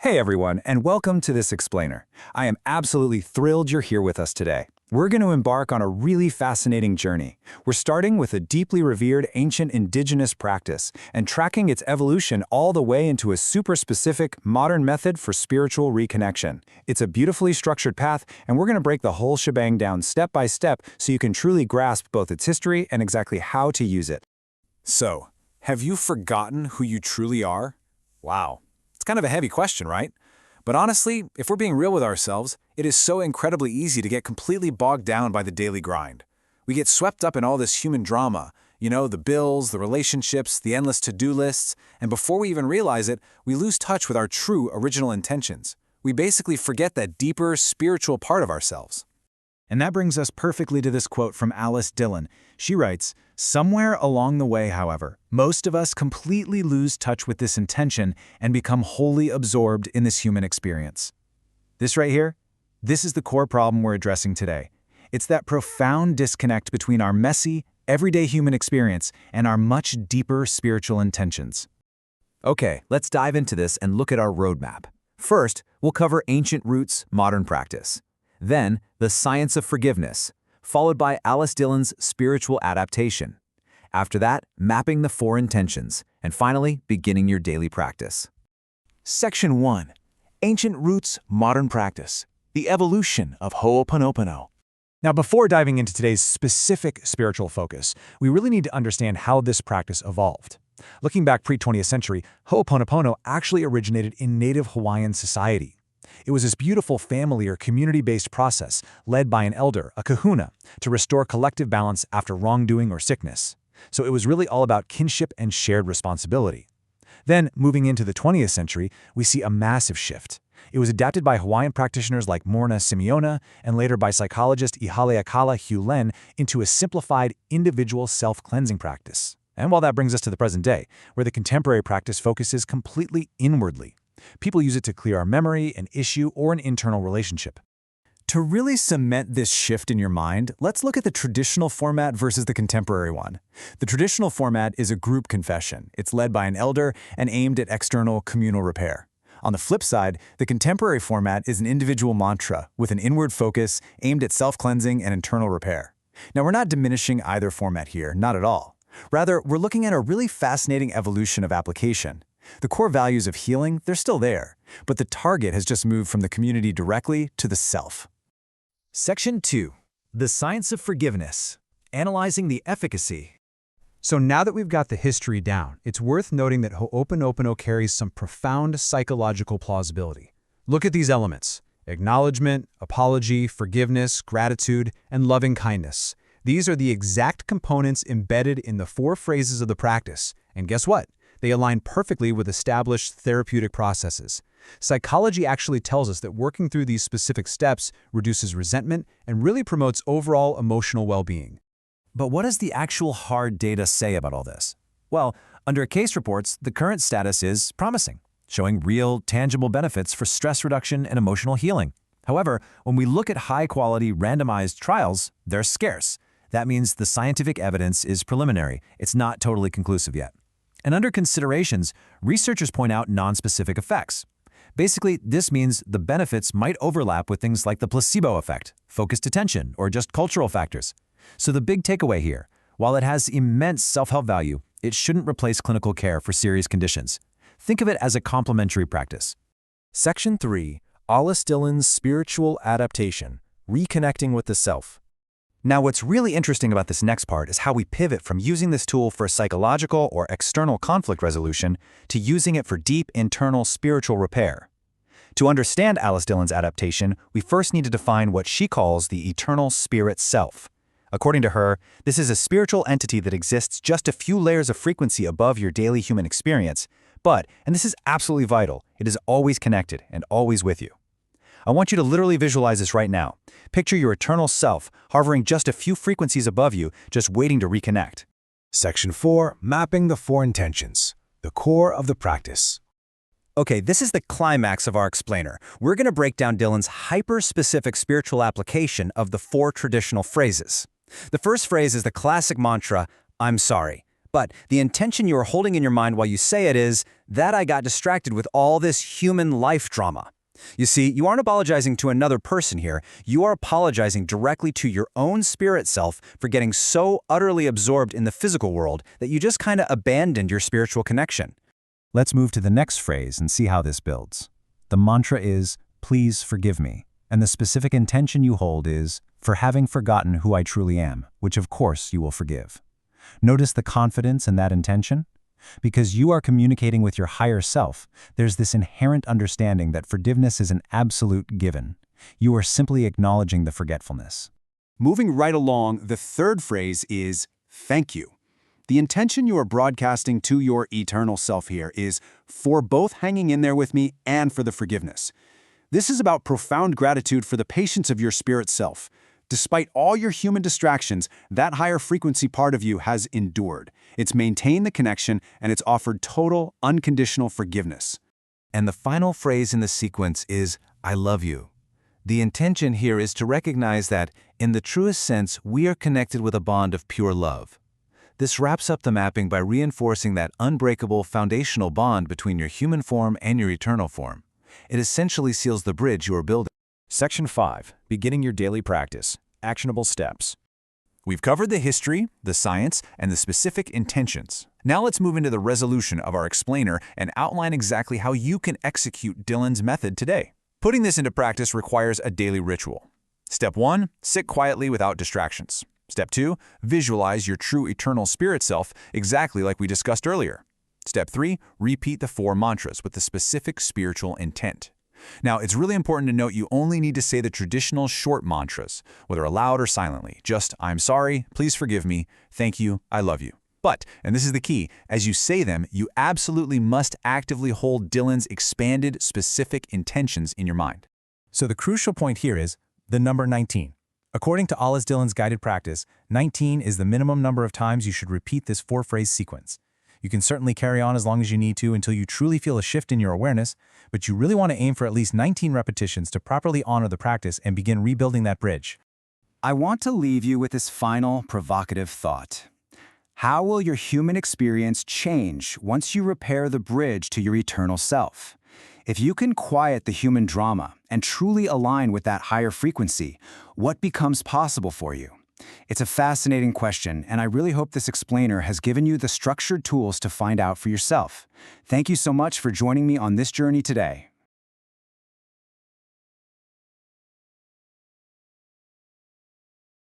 Hey everyone, and welcome to this explainer. I am absolutely thrilled you're here with us today. We're going to embark on a really fascinating journey. We're starting with a deeply revered ancient indigenous practice and tracking its evolution all the way into a super specific modern method for spiritual reconnection. It's a beautifully structured path, and we're going to break the whole shebang down step by step so you can truly grasp both its history and exactly how to use it. So, have you forgotten who you truly are? Wow. It's kind of a heavy question, right? But honestly, if we're being real with ourselves, it is so incredibly easy to get completely bogged down by the daily grind. We get swept up in all this human drama, the bills, the relationships, the endless to-do lists, and before we even realize it, we lose touch with our true original intentions. We basically forget that deeper, spiritual part of ourselves. And that brings us perfectly to this quote from Alyce Dylan. She writes, "Somewhere along the way, however, most of us completely lose touch with this intention and become wholly absorbed in this human experience." This right here, this is the core problem we're addressing today. It's that profound disconnect between our messy, everyday human experience and our much deeper spiritual intentions. Okay, let's dive into this and look at our roadmap. First, we'll cover ancient roots, modern practice. Then, the science of forgiveness, followed by Alyce Dylan's spiritual adaptation. After that, mapping the four intentions, and finally, beginning your daily practice. Section 1. Ancient Roots, Modern Practice. The Evolution of Ho'oponopono. Now, before diving into today's specific spiritual focus, we really need to understand how this practice evolved. Looking back pre-20th century, Ho'oponopono actually originated in native Hawaiian society. It was this beautiful family or community-based process led by an elder, a kahuna, to restore collective balance after wrongdoing or sickness. So it was really all about kinship and shared responsibility. Then, moving into the 20th century, we see a massive shift. It was adapted by Hawaiian practitioners like Morna Simeona and later by psychologist Ihaleakala Hugh Len into a simplified individual self-cleansing practice. And while that brings us to the present day, where the contemporary practice focuses completely inwardly. People use it to clear our memory, an issue, or an internal relationship. To really cement this shift in your mind, let's look at the traditional format versus the contemporary one. The traditional format is a group confession. It's led by an elder and aimed at external communal repair. On the flip side, the contemporary format is an individual mantra with an inward focus aimed at self-cleansing and internal repair. Now, we're not diminishing either format here, not at all. Rather, we're looking at a really fascinating evolution of application. The core values of healing, they're still there, but the target has just moved from the community directly to the self. Section 2. The Science of Forgiveness. Analyzing the efficacy. So now that we've got the history down, it's worth noting that Ho'oponopono carries some profound psychological plausibility. Look at these elements: acknowledgement, apology, forgiveness, gratitude, and loving kindness. These are the exact components embedded in the four phrases of the practice. And guess what? They align perfectly with established therapeutic processes. Psychology actually tells us that working through these specific steps reduces resentment and really promotes overall emotional well-being. But what does the actual hard data say about all this? Well, under case reports, the current status is promising, showing real, tangible benefits for stress reduction and emotional healing. However, when we look at high-quality randomized trials, they're scarce. That means the scientific evidence is preliminary. It's not totally conclusive yet. And under considerations, researchers point out nonspecific effects. Basically, this means the benefits might overlap with things like the placebo effect, focused attention, or just cultural factors. So the big takeaway here, while it has immense self-help value, it shouldn't replace clinical care for serious conditions. Think of it as a complementary practice. Section 3. Alyce Dylan's Spiritual Adaptation, Reconnecting with the Self. Now, what's really interesting about this next part is how we pivot from using this tool for psychological or external conflict resolution to using it for deep internal spiritual repair. To understand Alyce Dylan's adaptation, we first need to define what she calls the eternal spirit self. According to her, this is a spiritual entity that exists just a few layers of frequency above your daily human experience, but, and this is absolutely vital, it is always connected and always with you. I want you to literally visualize this right now. Picture your eternal self hovering just a few frequencies above you, just waiting to reconnect. Section 4. Mapping the four intentions. The core of the practice. Okay, this is the climax of our explainer. We're going to break down Dylan's hyper-specific spiritual application of the four traditional phrases. The first phrase is the classic mantra, "I'm sorry," But the intention you are holding in your mind while you say it is, that I got distracted with all this human life drama. You see, you aren't apologizing to another person here. You are apologizing directly to your own spirit self for getting so utterly absorbed in the physical world that you just kind of abandoned your spiritual connection. Let's move to the next phrase and see how this builds. The mantra is, please forgive me. And the specific intention you hold is, for having forgotten who I truly am, which of course you will forgive. Notice the confidence in that intention? Because you are communicating with your higher self, there's this inherent understanding that forgiveness is an absolute given. You are simply acknowledging the forgetfulness. Moving right along, the third phrase is, thank you. The intention you are broadcasting to your eternal self here is for both hanging in there with me and for the forgiveness. This is about profound gratitude for the patience of your spirit self. Despite all your human distractions, that higher frequency part of you has endured. It's maintained the connection, and it's offered total, unconditional forgiveness. And the final phrase in the sequence is, I love you. The intention here is to recognize that, in the truest sense, we are connected with a bond of pure love. This wraps up the mapping by reinforcing that unbreakable foundational bond between your human form and your eternal form. It essentially seals the bridge you are building. Section 5. Beginning your daily practice. Actionable steps. We've covered the history, the science, and the specific intentions. Now let's move into the resolution of our explainer and outline exactly how you can execute Dylan's method today. Putting this into practice requires a daily ritual. Step 1, sit quietly without distractions. Step 2, visualize your true eternal spirit self exactly like we discussed earlier. Step 3, repeat the 4 mantras with the specific spiritual intent. Now, it's really important to note you only need to say the traditional short mantras, whether aloud or silently. Just, I'm sorry, please forgive me, thank you, I love you. But, and this is the key, as you say them, you absolutely must actively hold Dylan's expanded, specific intentions in your mind. So the crucial point here is the number 19. According to Alyce Dylan's guided practice, 19 is the minimum number of times you should repeat this 4-phrase sequence. You can certainly carry on as long as you need to until you truly feel a shift in your awareness, but you really want to aim for at least 19 repetitions to properly honor the practice and begin rebuilding that bridge. I want to leave you with this final provocative thought. How will your human experience change once you repair the bridge to your eternal self? If you can quiet the human drama and truly align with that higher frequency, what becomes possible for you? It's a fascinating question, and I really hope this explainer has given you the structured tools to find out for yourself. Thank you so much for joining me on this journey today.